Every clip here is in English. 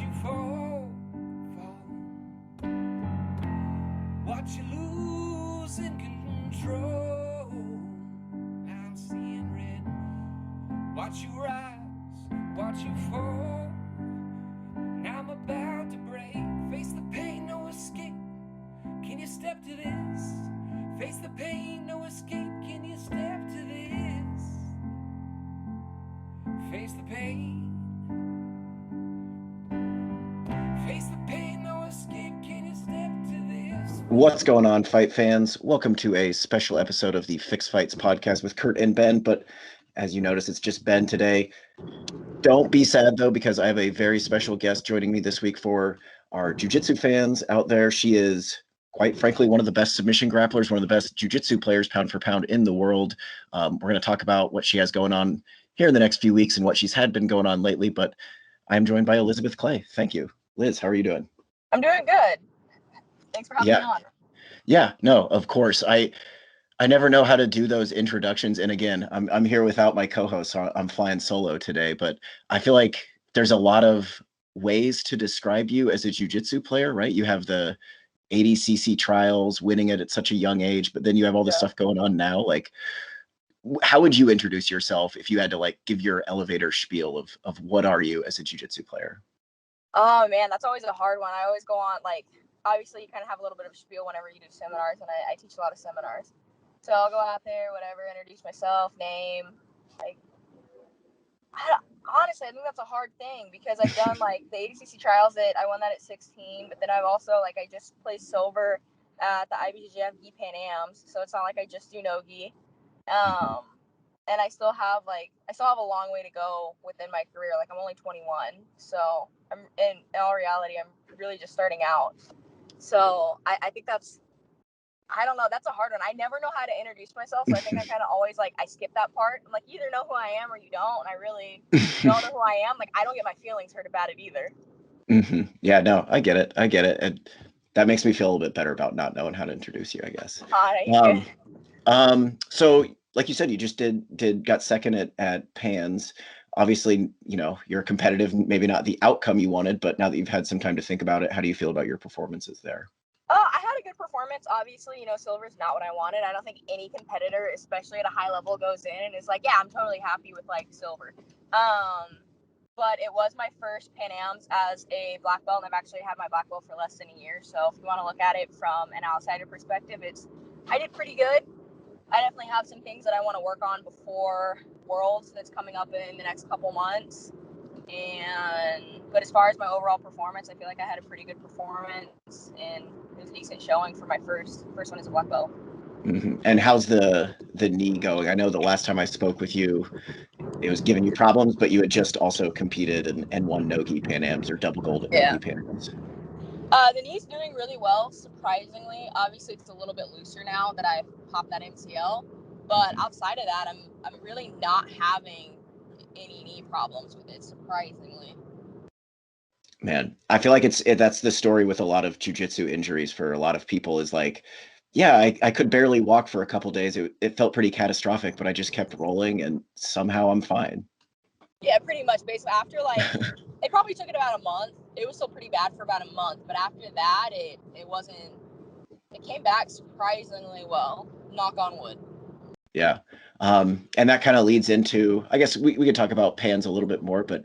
you fall, watch you lose in control. I'm seeing red, watch you rise, watch you fall. Now I'm about to break, face the pain, no escape. Can you step to this? Face the pain, no escape. Can you step to this? Face the pain. Face the pain, no escape. Can you step to this? What's going on, fight fans? Welcome to a special episode of the Fix Fights podcast with Kurt and Ben. But as you notice, it's just Ben today. Don't be sad, though, because I have a very special guest joining me this week for our Jiu Jitsu fans out there. She is, quite frankly, one of the best submission grapplers, one of the best Jiu Jitsu players pound for pound in the world. We're going to talk about what she has going on here in the next few weeks and what she's been going on lately. But I'm joined by Elisabeth Clay. Thank you. Liz, how are you doing? I'm doing good. Thanks for having me on. Yeah, no, of course. I never know how to do those introductions. And again, I'm here without my co-host, so I'm flying solo today, but I feel like there's a lot of ways to describe you as a jiu-jitsu player, right? You have the ADCC trials, winning it at such a young age, but then you have all this stuff going on now. Like, how would you introduce yourself if you had to like give your elevator spiel of what are you as a jiu-jitsu player? Oh man, that's always a hard one. I always go on, like, obviously you kind of have a little bit of a spiel whenever you do seminars, and I teach a lot of seminars. So I'll go out there, whatever, introduce myself, name, like, honestly, I think that's a hard thing because I've done like the ADCC trials I won that at 16, but then I've also, like, I just placed silver at the IBJJF Gi Pan Ams, so it's not like I just do no gi. And I still have a long way to go within my career. Like, I'm only 21, so I'm in all reality, I'm really just starting out. So I think I don't know. That's a hard one. I never know how to introduce myself. So I think I kind of always, like, I skip that part. I'm like, you either know who I am or you don't. And I really don't know who I am. Like, I don't get my feelings hurt about it either. Mm-hmm. Yeah, no, I get it. And that makes me feel a little bit better about not knowing how to introduce you, I guess. So like you said, you just got second at Pans. Obviously, you know, you're competitive, maybe not the outcome you wanted, but now that you've had some time to think about it, how do you feel about your performances there? I had a good performance. Obviously, you know, silver's not what I wanted. I don't think any competitor, especially at a high level, goes in and is like, yeah, I'm totally happy with, like, silver. But it was my first Pan Ams as a black belt, and I've actually had my black belt for less than a year. So if you want to look at it from an outsider perspective, I did pretty good. I definitely have some things that I want to work on before Worlds that's coming up in the next couple months. But as far as my overall performance, I feel like I had a pretty good performance, and it was a decent showing for my first one as a black belt. Mm-hmm. And how's the knee going? I know the last time I spoke with you, it was giving you problems, but you had just also competed and won no-gi Pan Ams or double gold at no-gi Pan Ams. The knee's doing really well, surprisingly. Obviously, it's a little bit looser now that I've popped that MCL. But outside of that, I'm really not having any knee problems with it, surprisingly. Man, I feel like that's the story with a lot of jiu-jitsu injuries for a lot of people is like, yeah, I could barely walk for a couple days. It felt pretty catastrophic, but I just kept rolling and somehow I'm fine. Yeah, pretty much. Basically, after, like, it probably took it about a month. It was still pretty bad for about a month, but after that, it came back surprisingly well. Knock on wood. Yeah. And that kind of leads into, I guess we could talk about Pans a little bit more, but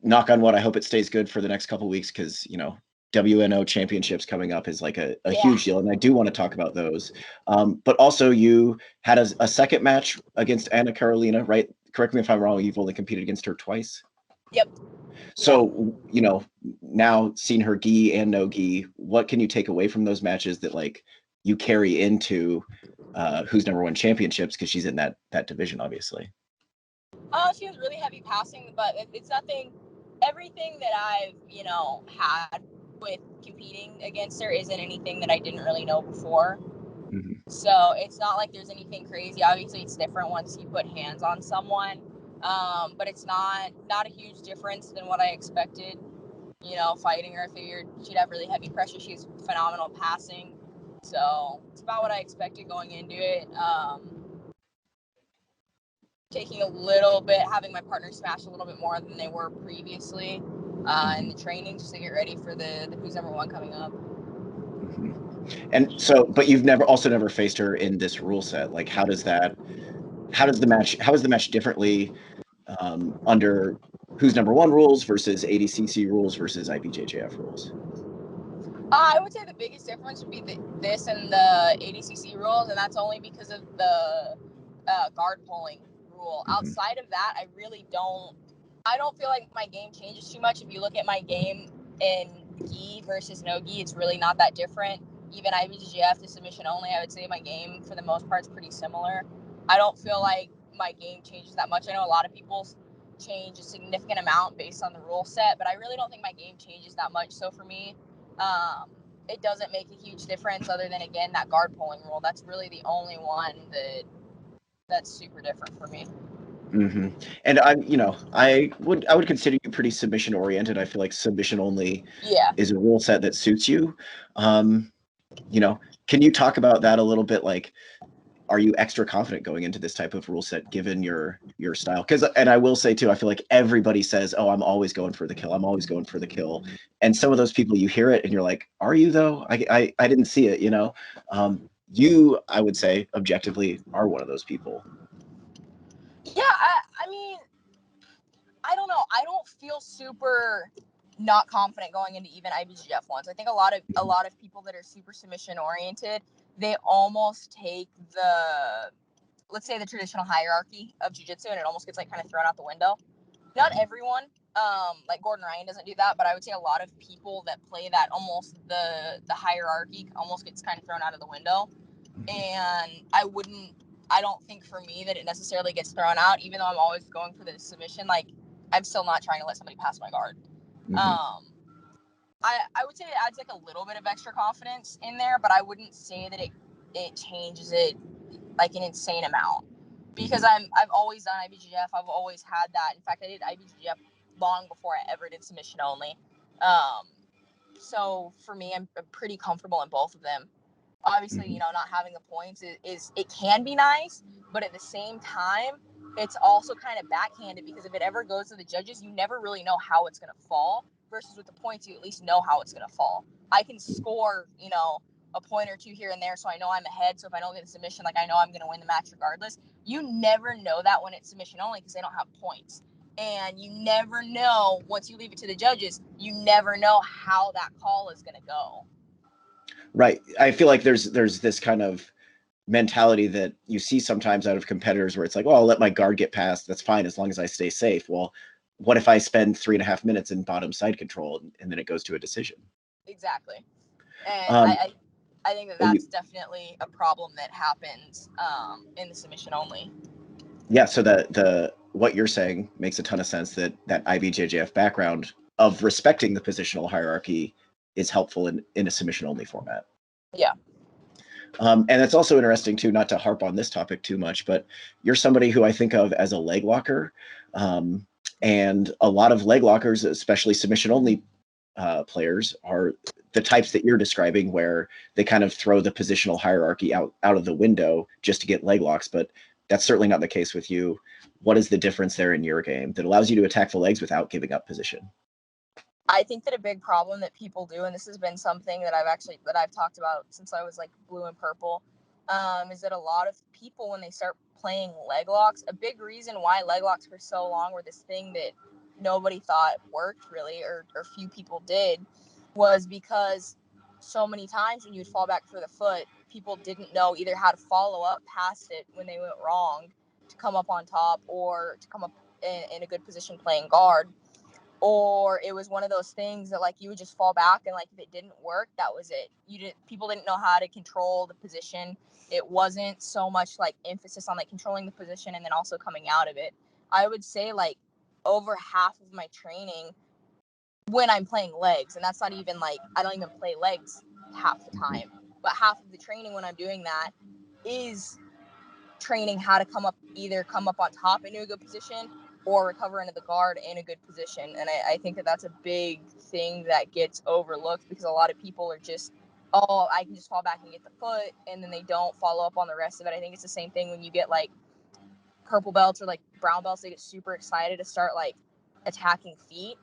knock on wood, I hope it stays good for the next couple of weeks because, you know, WNO Championships coming up is like a huge deal, and I do want to talk about those. But also, you had a second match against Anna Carolina, right? Correct me if I'm wrong. You've only competed against her twice. Yep. So, you know, now seeing her gi and no gi, what can you take away from those matches that, like, you carry into who's number one championships, because she's in that division, obviously? She was really heavy passing, but it's nothing. Everything that I've, you know, had with competing against her isn't anything that I didn't really know before. Mm-hmm. So it's not like there's anything crazy. Obviously, it's different once you put hands on someone, but it's not a huge difference than what I expected. You know, fighting her, I figured she'd have really heavy pressure. She's phenomenal passing, so it's about what I expected going into it. Taking a little bit, having my partner smash a little bit more than they were previously. in the training just to get ready for the Who's Number One coming up. And so, but you've never faced her in this rule set. Like, how is the match differently under Who's Number One rules versus ADCC rules versus IBJJF rules? I would say the biggest difference would be this and the ADCC rules, and that's only because of the guard pulling rule. Outside of that, I don't feel like my game changes too much. If you look at my game in gi versus no gi, it's really not that different. Even IBJJF to submission only, I would say my game for the most part is pretty similar. I don't feel like my game changes that much. I know a lot of people change a significant amount based on the rule set, but I really don't think my game changes that much. So for me, it doesn't make a huge difference other than, again, that guard pulling rule. That's really the only one that's super different for me. And I would consider you pretty submission oriented. I feel like submission only is a rule set that suits you. Can you talk about that a little bit? Like, are you extra confident going into this type of rule set given your style? And I will say too, I feel like everybody says, "Oh, I'm always going for the kill. I'm always going for the kill." And some of those people, you hear it and you're like, "Are you though? I didn't see it." You, I would say, objectively, are one of those people. Yeah, I mean, I don't know. I don't feel super not confident going into even IBJJF ones. I think a lot of people that are super submission oriented, they almost take let's say the traditional hierarchy of jiu-jitsu, and it almost gets like kind of thrown out the window. Not everyone, like Gordon Ryan doesn't do that, but I would say a lot of people that play that, almost the hierarchy almost gets kind of thrown out of the window. And I don't think for me that it necessarily gets thrown out, even though I'm always going for the submission. Like, I'm still not trying to let somebody pass my guard. I would say it adds like a little bit of extra confidence in there, but I wouldn't say that it changes it like an insane amount, because I've always done IBJJF. I've always had that. In fact, I did IBJJF long before I ever did submission only. So for me, I'm pretty comfortable in both of them. Obviously, not having the points is it can be nice, but at the same time, it's also kind of backhanded, because if it ever goes to the judges, you never really know how it's going to fall, versus with the points, you at least know how it's going to fall. I can score, a point or two here and there, so I know I'm ahead. So if I don't get a submission, like, I know I'm going to win the match regardless. You never know that when it's submission only, because they don't have points. And you never know, once you leave it to the judges, you never know how that call is going to go. Right. I feel like there's this kind of mentality that you see sometimes out of competitors where it's like, "Oh, I'll let my guard get past. That's fine as long as I stay safe." Well, what if I spend 3.5 minutes in bottom side control and then it goes to a decision? Exactly. And I think that's definitely a problem that happens in the submission only. Yeah. So the what you're saying makes a ton of sense, that IBJJF background of respecting the positional hierarchy is helpful in a submission only format. Yeah. And it's also interesting too, not to harp on this topic too much, but you're somebody who I think of as a leg locker. And a lot of leg lockers, especially submission only players, are the types that you're describing, where they kind of throw the positional hierarchy out of the window just to get leg locks. But that's certainly not the case with you. What is the difference there in your game that allows you to attack the legs without giving up position? I think that a big problem that people do, and this has been something that I've talked about since I was like blue and purple, is that a lot of people, when they start playing leg locks, a big reason why leg locks for so long were this thing that nobody thought worked really, or few people did, was because so many times when you'd fall back for the foot, people didn't know either how to follow up past it when they went wrong to come up on top, or to come up in a good position playing guard. Or it was one of those things that, like, you would just fall back, and like, if it didn't work, that was it. People didn't know how to control the position. It wasn't so much like emphasis on like controlling the position and then also coming out of it. I would say like over half of my training, when I'm playing legs, and that's not even like, I don't even play legs half the time, but half of the training when I'm doing that is training how to come up on top into a good position, or recover into the guard in a good position. And I think that that's a big thing that gets overlooked, because a lot of people are just, oh, I can just fall back and get the foot, and then they don't follow up on the rest of it. I think it's the same thing when you get like purple belts or like brown belts. They get super excited to start like attacking feet,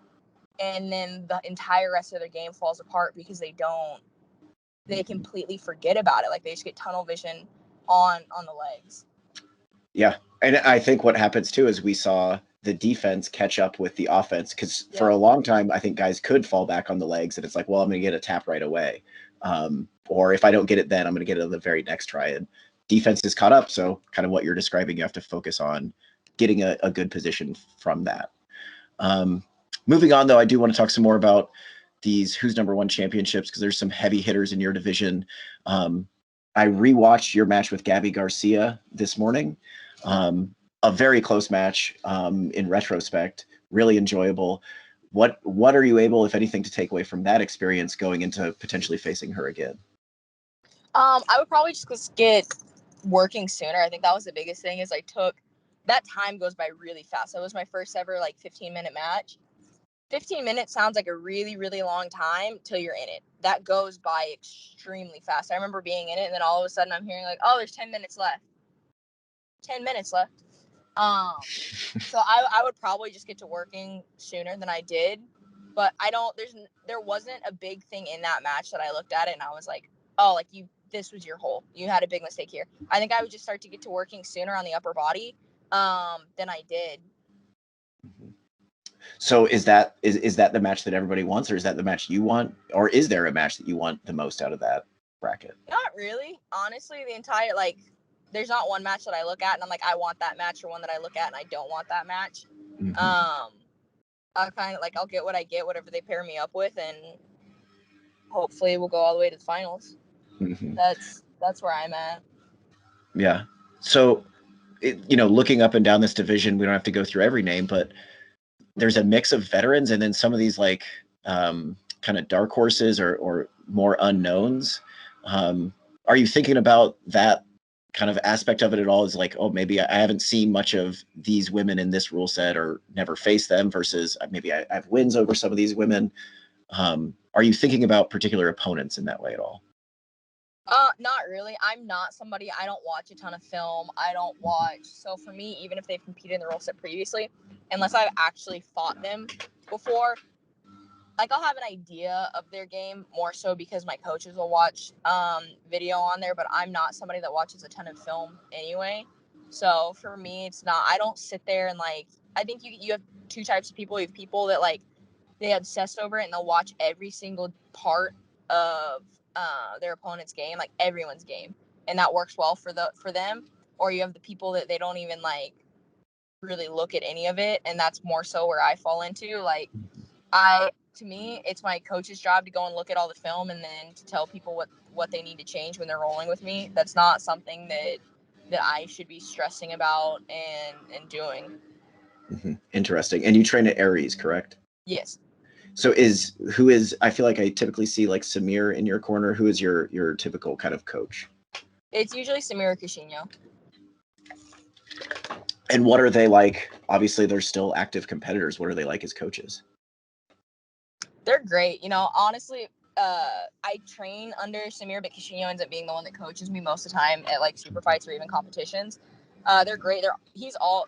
and then the entire rest of their game falls apart because they completely forget about it. Like they just get tunnel vision on the legs. Yeah. And I think what happens too is we saw the defense catch up with the offense, because for a long time, I think guys could fall back on the legs, and it's like, well, I'm going to get a tap right away. Or if I don't get it then, I'm going to get it on the very next try. And defense is caught up. So kind of what you're describing, you have to focus on getting a good position from that. Moving on, though, I do want to talk some more about these Who's Number One championships, because there's some heavy hitters in your division. I rewatched your match with Gabby Garcia this morning. A very close match in retrospect, really enjoyable. What are you able, if anything, to take away from that experience going into potentially facing her again? I would probably just get working sooner. I think that was the biggest thing, is that time goes by really fast. It was my first ever 15-minute match. 15 minutes sounds like a really, really long time till you're in it. That goes by extremely fast. I remember being in it, and then all of a sudden I'm hearing there's 10 minutes left. 10 minutes left. So I would probably just get to working sooner than I did. But there wasn't a big thing in that match that I looked at it and I was like, oh, this was your hole. You had a big mistake here. I think I would just start to get to working sooner on the upper body than I did. So is that the match that everybody wants, or is that the match you want, or is there a match that you want the most out of that bracket? Not really. Honestly, the entire there's not one match that I look at and I'm like, I want that match, or one that I look at and I don't want that match. Mm-hmm. I kind of I'll get what I get, whatever they pair me up with, and hopefully we'll go all the way to the finals. Mm-hmm. That's where I'm at. Yeah. So, looking up and down this division, we don't have to go through every name, but there's a mix of veterans and then some of these kind of dark horses or more unknowns. Are you thinking about that kind of aspect of it at all? Is maybe I haven't seen much of these women in this rule set or never faced them, versus maybe I have wins over some of these women. Are you thinking about particular opponents in that way at all? Not really. I'm not somebody, I don't watch a ton of film. I don't watch. So for me, even if they've competed in the rule set previously, unless I've actually fought them before, I'll have an idea of their game more so because my coaches will watch video on there, but I'm not somebody that watches a ton of film anyway. So for me, it's not, I don't sit there and I think you have two types of people. You have people that they obsess over it and they'll watch every single part of their opponent's game, everyone's game, and that works well for them. Or you have the people that they don't even really look at any of it, and that's more so where I fall into. To me, it's my coach's job to go and look at all the film and then to tell people what they need to change when they're rolling with me. That's not something that I should be stressing about and doing. Mm-hmm. Interesting. And you train at Aries, correct? Yes. So I feel like I typically see Samir in your corner. Who is your typical kind of coach? It's usually Samir Cushinho. And what are they like? Obviously, they're still active competitors. What are they like as coaches? They're great. Honestly, I train under Samir, but Cushinho ends up being the one that coaches me most of the time at super fights or even competitions. They're great.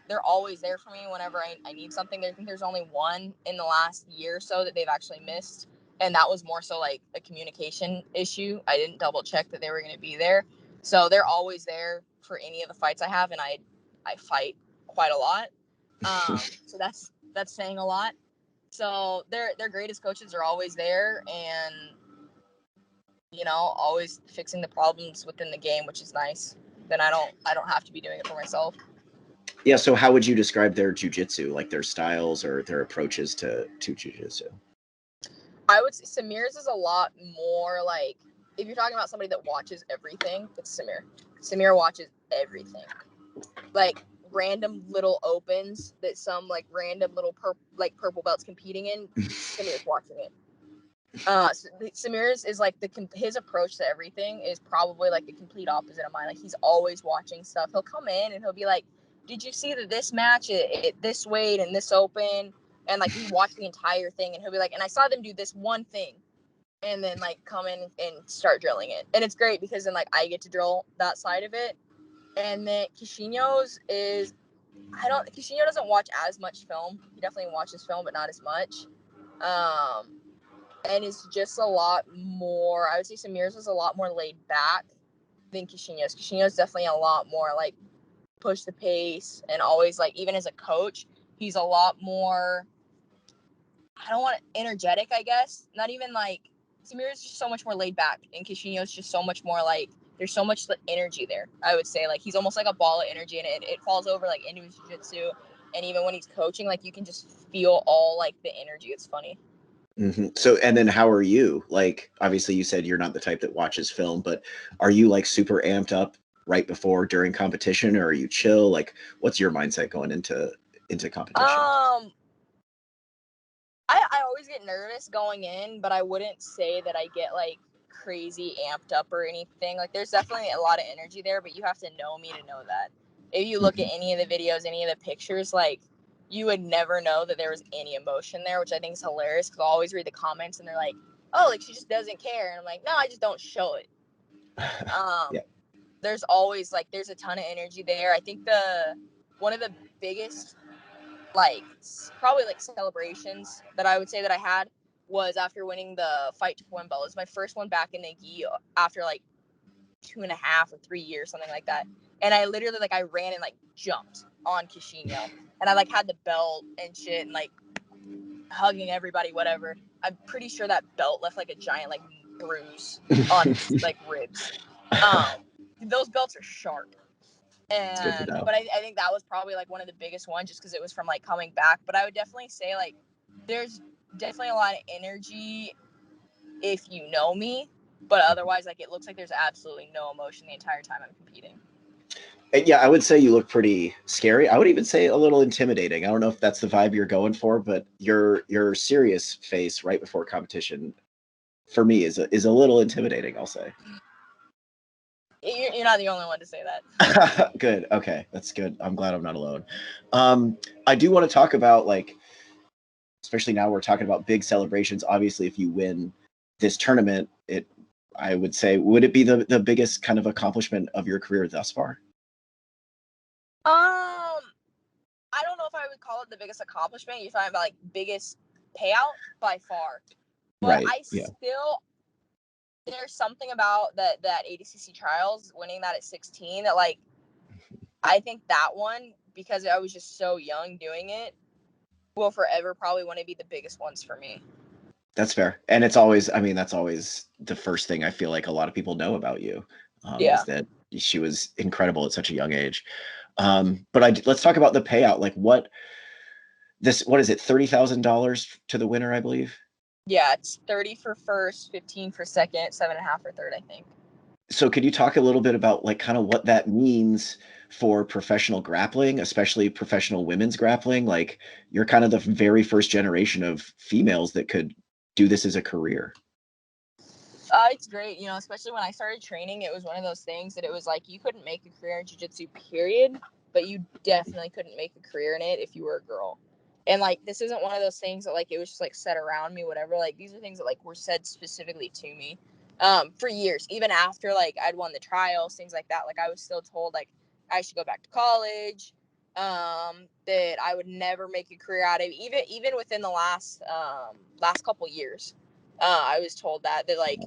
They're always there for me whenever I need something. I think there's only one in the last year or so that they've actually missed, and that was more so a communication issue. I didn't double check that they were going to be there, so they're always there for any of the fights I have, and I fight quite a lot. So that's saying a lot. So their greatest coaches are always there, and always fixing the problems within the game, which is nice. Then I don't have to be doing it for myself. Yeah. So how would you describe their jiu-jitsu, their styles or their approaches to jiu-jitsu? I would say Samir's is a lot more if you're talking about somebody that watches everything, it's Samir. Samir watches everything. Random little opens that some random little purple belts competing in, Samir's watching it. Samir's is his approach to everything is probably the complete opposite of mine. He's always watching stuff. He'll come in and he'll be like, did you see that this match it this weight and this open? And he watched the entire thing, and he'll be like, and I saw them do this one thing, and then come in and start drilling it. And it's great because then I get to drill that side of it. And then Cushinho's is Cushinho doesn't watch as much film. He definitely watches film, but not as much. And it's just a lot more, I would say Samir's was a lot more laid back than Kishinyo's. Kishinyo's definitely a lot more like push the pace, and always like, even as a coach, he's a lot more, I don't want it, energetic, I guess. Not even like, Samir's just so much more laid back, and Kishinyo's just so much more like, there's so much energy there. I would say like he's almost like a ball of energy, and it falls over like into his jiu-jitsu, and even when he's coaching, like you can just feel all like the energy. It's funny. Mm-hmm. So, and then how are you? Like, obviously you said you're not the type that watches film, but are you like super amped up right before, during competition, or are you chill? Like, what's your mindset going into competition? I always get nervous going in, but I wouldn't say that I get like crazy amped up or anything. Like there's definitely a lot of energy there, but you have to know me to know that. If you look at any of the videos, any of the pictures, like you would never know that there was any emotion there, which I think is hilarious, because I'll always read the comments and they're like, oh, like she just doesn't care. And I'm like, no, I just don't show it. Yeah. There's always like, there's a ton of energy there. I think one of the biggest like probably like celebrations that I would say that I had was after winning the fight to win belt. It was my first one back in the gi after like 2.5 or 3 years, something like that. And I literally like, I ran and like jumped on Kishinyo, and I like had the belt and shit, and like hugging everybody, whatever. I'm pretty sure that belt left like a giant like bruise on his like ribs. Those belts are sharp. It's good to know. But I think that was probably like one of the biggest ones, just because it was from like coming back. But I would definitely say like there's definitely a lot of energy if you know me, but otherwise like it looks like there's absolutely no emotion the entire time I'm competing. Yeah, I would say you look pretty scary. I would even say a little intimidating. I don't know if that's the vibe you're going for, but your serious face right before competition for me is a little intimidating, I'll say. You're not the only one to say that. Good. Okay. That's good. I'm glad I'm not alone. I do want to talk about, like, especially now we're talking about big celebrations. Obviously, if you win this tournament, I would say, would it be the biggest kind of accomplishment of your career thus far? I don't know if I would call it the biggest accomplishment. You're talking about like biggest payout by far. But Right. I Yeah. still, there's something about that ADCC Trials, winning that at 16, that like, I think that one, because I was just so young doing it, will forever probably want to be the biggest ones for me. That's fair. And it's always, I mean, that's always the first thing I feel like a lot of people know about you, is that she was incredible at such a young age. But let's talk about the payout. Like what is it? $30,000 to the winner, I believe. Yeah, it's 30 for first, 15 for second, 7.5 for third, I think. So could you talk a little bit about like kind of what that means for professional grappling, especially professional women's grappling? Like you're kind of the very first generation of females that could do this as a career. It's great, especially when I started training, it was one of those things that it was like, you couldn't make a career in jiu-jitsu, period, but you definitely couldn't make a career in it if you were a girl. And like, this isn't one of those things that like, it was just like said around me, whatever. Like, these are things that like were said specifically to me, for years, even after like I'd won the trials, things like that. Like I was still told like I should go back to college, that I would never make a career out of it. Even within the last couple years. I was told that like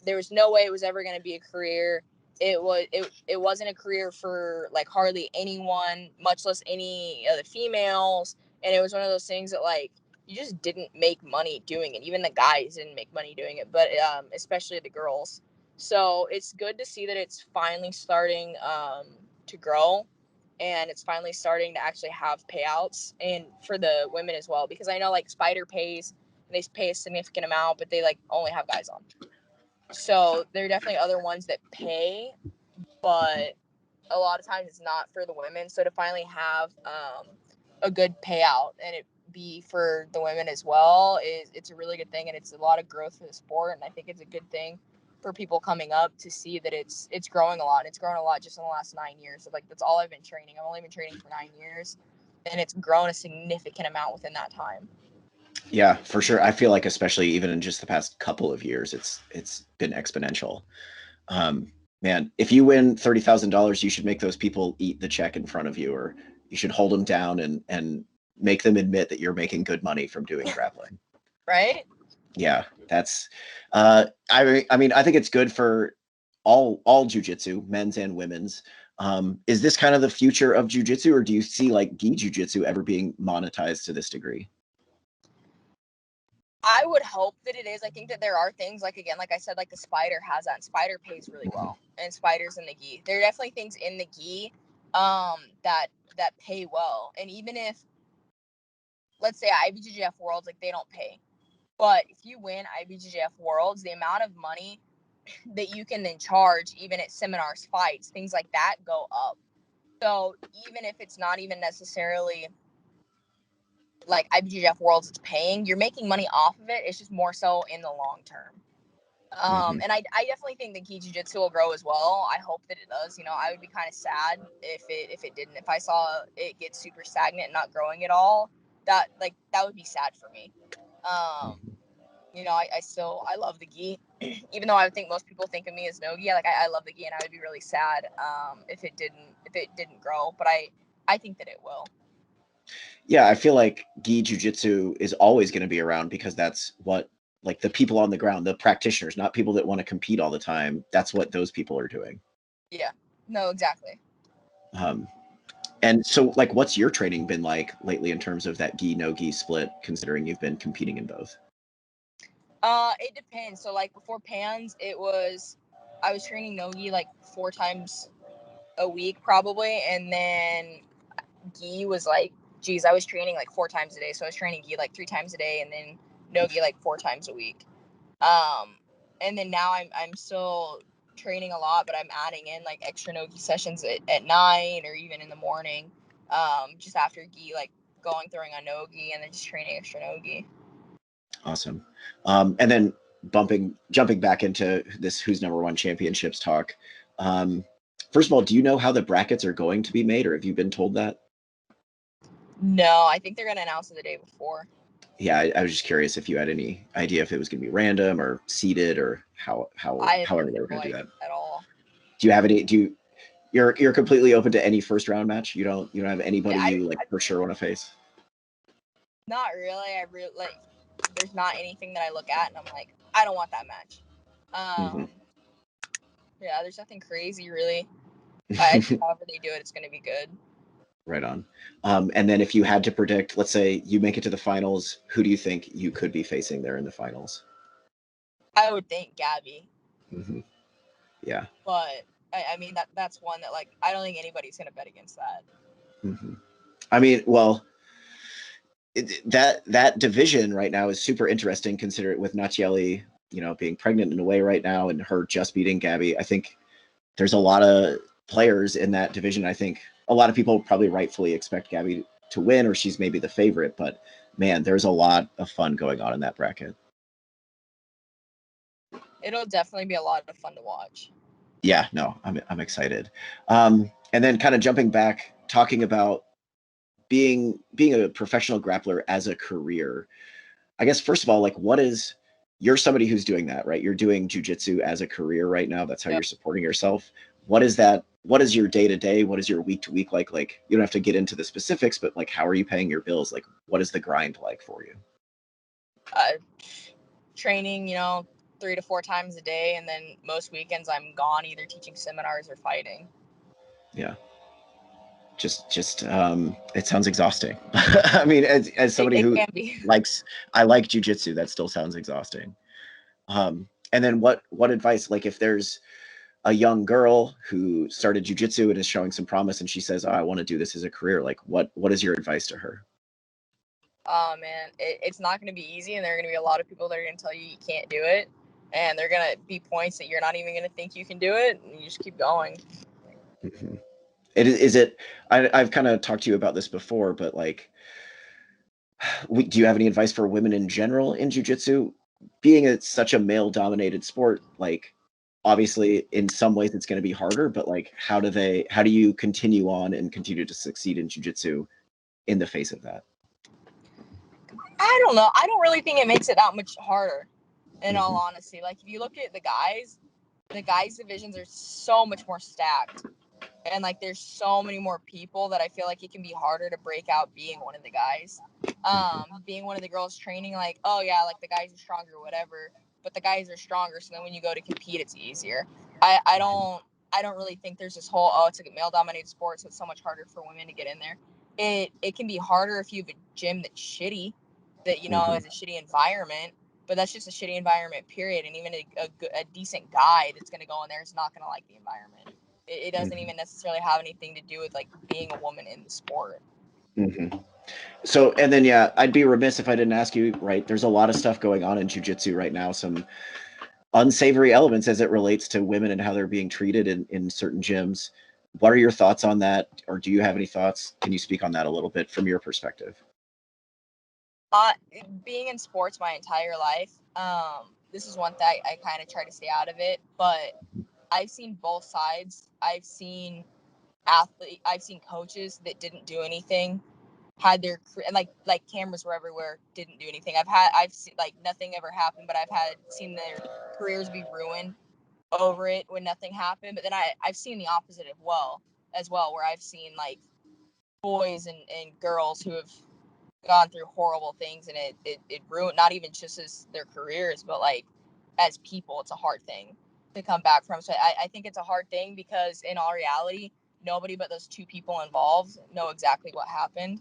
there was no way it was ever going to be a career. It wasn't a career for like hardly anyone, much less any of the females. And it was one of those things that like you just didn't make money doing it. Even the guys didn't make money doing it, but especially the girls. So it's good to see that it's finally starting to grow, and it's finally starting to actually have payouts, and for the women as well, because I know like Spider pays, they pay a significant amount, but they like only have guys on. So there are definitely other ones that pay, but a lot of times it's not for the women. So to finally have a good payout and it be for the women as well, it's a really good thing, and it's a lot of growth for the sport. And I think it's a good thing for people coming up to see that it's growing a lot. And it's grown a lot just in the last 9 years. So like that's all I've been training. I've only been training for 9 years, and it's grown a significant amount within that time. Yeah, for sure. I feel like especially even in just the past couple of years, it's been exponential. Man, if you win $30,000, you should make those people eat the check in front of you, or you should hold them down and make them admit that you're making good money from doing grappling. right? Yeah, that's I mean I think it's good for all jiu-jitsu, men's and women's. Is this kind of the future of jiu-jitsu, or do you see like gi jiu-jitsu ever being monetized to this degree? I would hope that it is. I think that there are things like, again, like I said, like the Spider has that, and Spider pays really well, and Spider's in the gi. There are definitely things in the gi that pay well. And even if, let's say, IBJJF Worlds, like, they don't pay, but if you win IBJJF Worlds, the amount of money that you can then charge, even at seminars, fights, things like that, go up. So even if it's not even necessarily like IBJJF Worlds it's paying, you're making money off of it. It's just more so in the long term. And I definitely think that gi jiu-jitsu will grow as well. I hope that it does. You know, I would be kind of sad if it didn't. If I saw it get super stagnant and not growing at all, that would be sad for me. You know, I love the gi, even though I would think most people think of me as no gi. Like I love the gi, and I would be really sad if it didn't grow. But I think that it will. Yeah, I feel like gi jiu-jitsu is always going to be around because that's what like the people on the ground, the practitioners, not people that want to compete all the time. That's what those people are doing. Yeah. No, exactly. And so like what's your training been like lately in terms of that gi no gi split, considering you've been competing in both? It depends. So like before Pans, I was training no-gi like 4 times a week probably, and then gi was like, geez, I was training like 4 times a day. So I was training gi like 3 times a day, and then no-gi like 4 times a week. And then now I'm still training a lot, but I'm adding in like extra no-gi sessions at night or even in the morning. Just after gi, like throwing on no-gi and then just training extra no-gi. Awesome. And then jumping back into this Who's Number One Championships talk. First of all, do you know how the brackets are going to be made, or have you been told that? No, I think they're gonna announce it the day before. Yeah, I was just curious if you had any idea if it was going to be random or seeded or I have however no they were going to do that. at all. Do you have any? You're completely open to any first round match? You don't have anybody Yeah, you like for sure want to face? not really. I really like. There's not anything that I look at and I'm like, I don't want that match. Mm-hmm. Yeah, there's nothing crazy really. I think however they do it, it's gonna be good. Right on. And then if you had to predict, let's say you make it to the finals, who do you think you could be facing there in the finals? I would think Gabby, Mm-hmm. Yeah. but I mean that's one that like I don't think anybody's gonna bet against that. Mm-hmm. I mean, well, that division right now is super interesting. Consider it with Nachieli, being pregnant in a way right now, and her just beating Gabby. I think there's a lot of players in that division. I think a lot of people probably rightfully expect Gabby to win, or she's maybe the favorite. But man, there's a lot of fun going on in that bracket. It'll definitely be a lot of fun to watch. Yeah, no, I'm excited. And then kind of jumping back, talking about being a professional grappler as a career. I guess first of all, like you're somebody who's doing that, right? You're doing jujitsu as a career right now. That's how Yep. you're supporting yourself. What is that? What is your day to day? What is your week to week like? Like you don't have to get into the specifics, but like how are you paying your bills? Like what is the grind like for you? Training, 3 to 4 times a day, and then most weekends I'm gone either teaching seminars or fighting. Yeah. Just it sounds exhausting. I mean, as somebody It who can be. I like jujitsu, that still sounds exhausting. And then what advice, like if there's a young girl who started jujitsu and is showing some promise and she says, oh, I want to do this as a career, like what is your advice to her? Oh man, it's not going to be easy, and there are going to be a lot of people that are going to tell you you can't do it, and they're going to be points that you're not even going to think you can do it, and you just keep going. Mm-hmm. Is it I've kind of talked to you about this before, but like do you have any advice for women in general in jiu-jitsu, being such a male dominated sport? Like obviously in some ways it's going to be harder, but like how do you continue on and continue to succeed in jiu-jitsu in the face of that? I don't know. I don't really think it makes it that much harder, in all Mm-hmm. honesty. Like if you look at the guys divisions are so much more stacked. And like there's so many more people that I feel like it can be harder to break out being one of the guys. Being one of the girls training, like, oh yeah, like the guys are stronger, whatever, but the guys are stronger, so then when you go to compete, it's easier. I don't really think there's this whole, oh, it's a male dominated sport, so it's so much harder for women to get in there. It can be harder if you have a gym that's shitty, that, you know, is a shitty environment, but that's just a shitty environment, period. And even a decent guy that's going to go in there is not going to like the environment. It doesn't even necessarily have anything to do with like being a woman in the sport. So, and then, yeah, I'd be remiss if I didn't ask you, right? There's a lot of stuff going on in jiu-jitsu right now, some unsavory elements as it relates to women and how they're being treated in certain gyms. What are your thoughts on that? Or do you have any thoughts? Can you speak on that a little bit from your perspective? Being in sports my entire life, this is one thing I kind of try to stay out of it, but I've seen both sides. I've seen coaches that didn't do anything, had their like cameras were everywhere, didn't do anything. I've seen like nothing ever happened, but seen their careers be ruined over it when nothing happened. But then I've seen the opposite as well, where I've seen like boys and girls who have gone through horrible things, and it ruined not even just as their careers, but like as people. It's a hard thing to come back from. So I think it's a hard thing because in all reality, nobody but those two people involved know exactly what happened.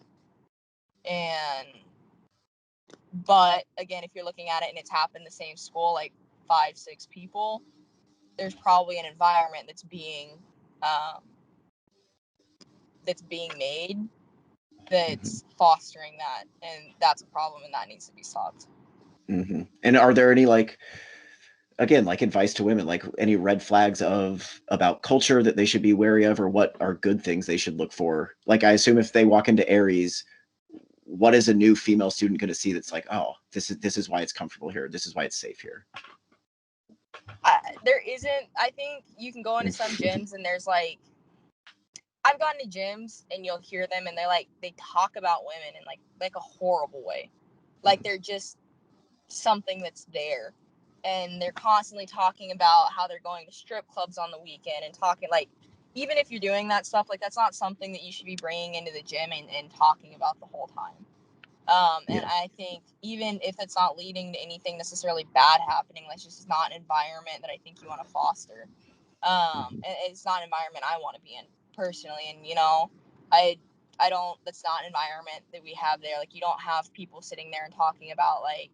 But again, if you're looking at it and it's happened in the same school, like 5-6 people, there's probably an environment that's being made that's fostering that, and that's a problem, and that needs to be solved. And are there any, like, again, like advice to women, like any red flags about culture that they should be wary of, or what are good things they should look for? Like, I assume if they walk into Aries, what is a new female student going to see that's like, oh, this is why it's comfortable here, this is why it's safe here? There isn't. I think you can go into some gyms and there's like, I've gone to gyms and you'll hear them and they talk about women in like a horrible way, like they're just something that's there, and they're constantly talking about how they're going to strip clubs on the weekend and talking like, even if you're doing that stuff, like that's not something that you should be bringing into the gym and talking about the whole time. And I think even if it's not leading to anything necessarily bad happening, that's just not an environment that I think you want to foster. And it's not an environment I want to be in personally. And I don't. That's not an environment that we have there. Like, you don't have people sitting there and talking about like,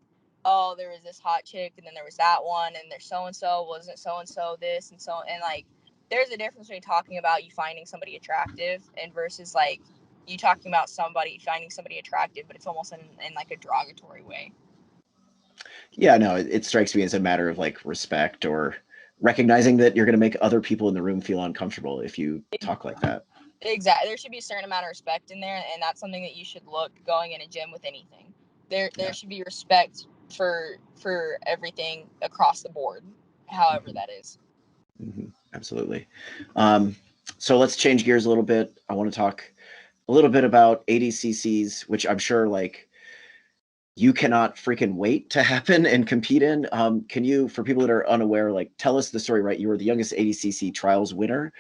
oh, there was this hot chick, and then there was that one, and there's so and so, wasn't so and so this and so, and like, there's a difference between talking about you finding somebody attractive and versus like you talking about somebody finding somebody attractive, but it's almost in like a derogatory way. Yeah, no, it strikes me as a matter of like respect, or recognizing that you're going to make other people in the room feel uncomfortable if you talk like that. Exactly. There should be a certain amount of respect in there, and that's something that you should look going in a gym with anything. There should be respect for everything across the board, however that is. Absolutely. So let's change gears a little bit. I want to talk a little bit about ADCCs, which I'm sure like you cannot freaking wait to happen and compete in. Can you, for people that are unaware, like tell us the story, right? You were the youngest ADCC trials winner,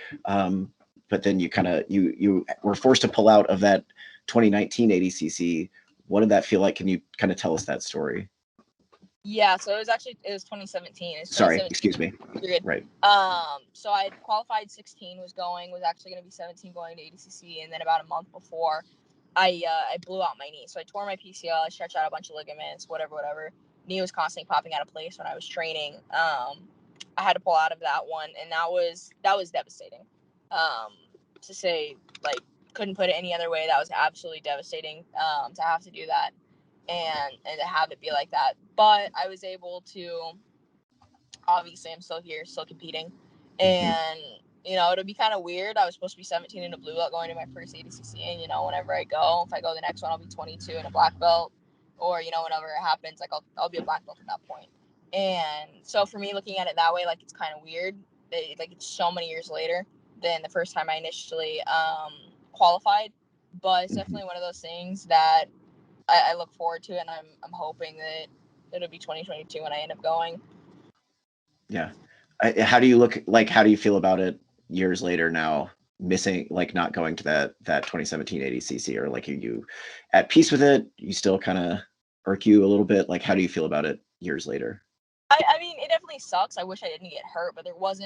but then you kind of you were forced to pull out of that 2019 ADCC. What did that feel like? Can you kind of tell us that story? Yeah, so it was 2017. It's Sorry, 2017. excuse me. You're good. Right. So I qualified 16, was actually going to be 17 going to ADCC, and then about a month before, I blew out my knee. So I tore my PCL, I stretched out a bunch of ligaments, whatever. Knee was constantly popping out of place when I was training. I had to pull out of that one, and that was devastating. To say, like, couldn't put it any other way. That was absolutely devastating. To have to do that and to have it be like that. But I was able to. Obviously, I'm still here, still competing, and it'll be kind of weird. I was supposed to be 17 in a blue belt going to my first ADCC, and whenever I go, if I go the next one, I'll be 22 in a black belt, or whenever it happens, like I'll be a black belt at that point. And so for me, looking at it that way, like, it's kind of weird. Like, it's so many years later than the first time I initially qualified, but it's definitely one of those things that I look forward to, and I'm hoping that it'll be 2022 when I end up going. Yeah. How do you feel about it years later now? missing, like not going to that 2017 ADCC, or like are you at peace with it? You still kind of irk you a little bit? Like, how do you feel about it years later? I mean, it definitely sucks. I wish I didn't get hurt, but once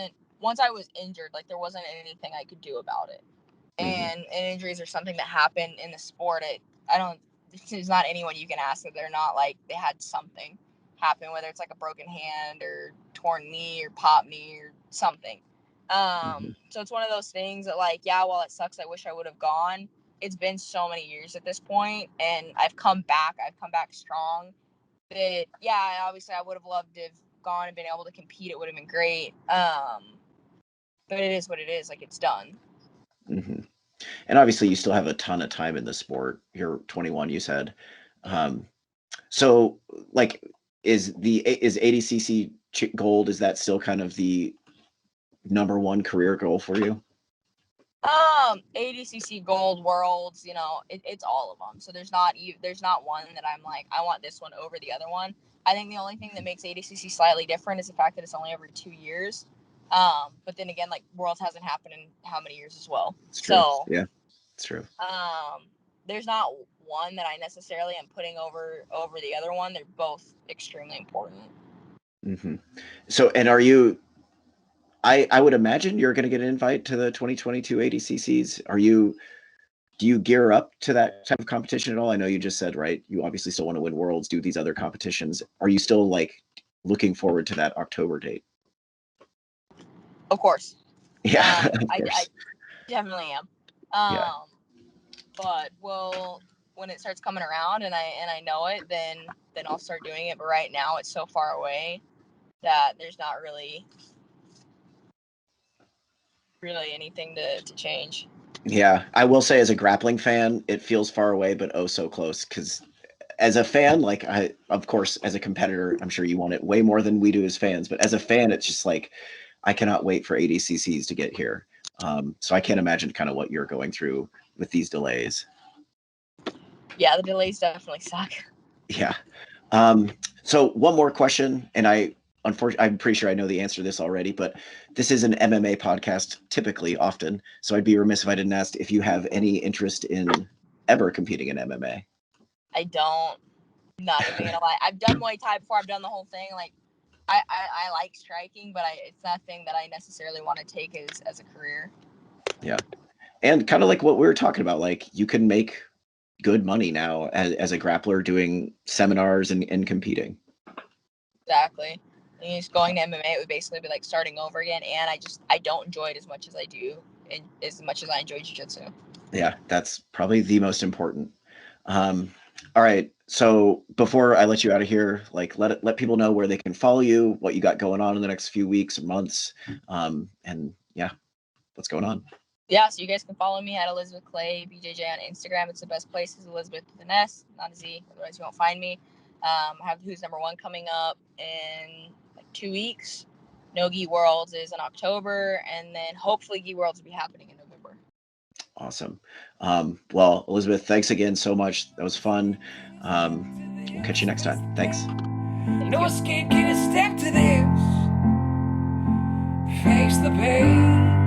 I was injured, like there wasn't anything I could do about it. And injuries are something that happen in the sport. There's not anyone you can ask that they're not like, they had something happen, whether it's like a broken hand or torn knee or pop knee or something. So it's one of those things that, like, yeah, while it sucks, I wish I would have gone. It's been so many years at this point, and I've come back strong. But yeah, obviously I would have loved to have gone and been able to compete. It would have been great. But it is what it is. Like, it's done. Mm-hmm. And obviously you still have a ton of time in the sport. You're 21, you said. So like, is ADCC gold, is that still kind of the number one career goal for you? ADCC Gold, Worlds, you know, it's all of them. So there's not one that I'm like, I want this one over the other one. I think the only thing that makes ADCC slightly different is the fact that it's only every 2 years. But then again, like, Worlds hasn't happened in how many years as well. It's true. So yeah, it's true. There's not one that I necessarily am putting over the other one. They're both extremely important. Mm-hmm. So, and are you? I would imagine you're going to get an invite to the 2022 ADCCs. Do you gear up to that type of competition at all? I know you just said, right, you obviously still want to win Worlds, do these other competitions. Are you still like looking forward to that October date? Of course. Yeah, I definitely am. But when it starts coming around and I know it, then I'll start doing it. But right now it's so far away that there's not really anything to change. Yeah, I will say, as a grappling fan, it feels far away, but oh so close. Because as a fan, like, of course, as a competitor, I'm sure you want it way more than we do as fans. But as a fan, it's just like, I cannot wait for ADCCs to get here. So I can't imagine kind of what you're going through with these delays. Yeah, the delays definitely suck. Yeah. So one more question, and unfortunately, I'm pretty sure I know the answer to this already, but this is an MMA podcast typically, often. So I'd be remiss if I didn't ask if you have any interest in ever competing in MMA. I don't. Not even gonna lie. I've done Muay Thai before. I've done the whole thing. Like, I like striking, but it's nothing that I necessarily want to take as a career. Yeah. And kind of like what we were talking about, like, you can make good money now as a grappler doing seminars and competing. Exactly. And just going to MMA, it would basically be like starting over again. And I don't enjoy it as much as I do, and as much as I enjoy Jiu Jitsu. Yeah, that's probably the most important. All right. So before I let you out of here, like, let people know where they can follow you, what you got going on in the next few weeks or months, and yeah, what's going on. Yeah, so you guys can follow me at Elisabeth Clay BJJ on Instagram. It's the best place. Is Elisabeth with an S, not a Z. Otherwise, you won't find me. I have Who's Number One coming up in like 2 weeks. No Gi Worlds is in October, and then hopefully Gi Worlds will be happening in November. Awesome. Well, Elisabeth, thanks again so much. That was fun. We'll catch you next time. Thanks. No escape, can you step to this? Face the pain.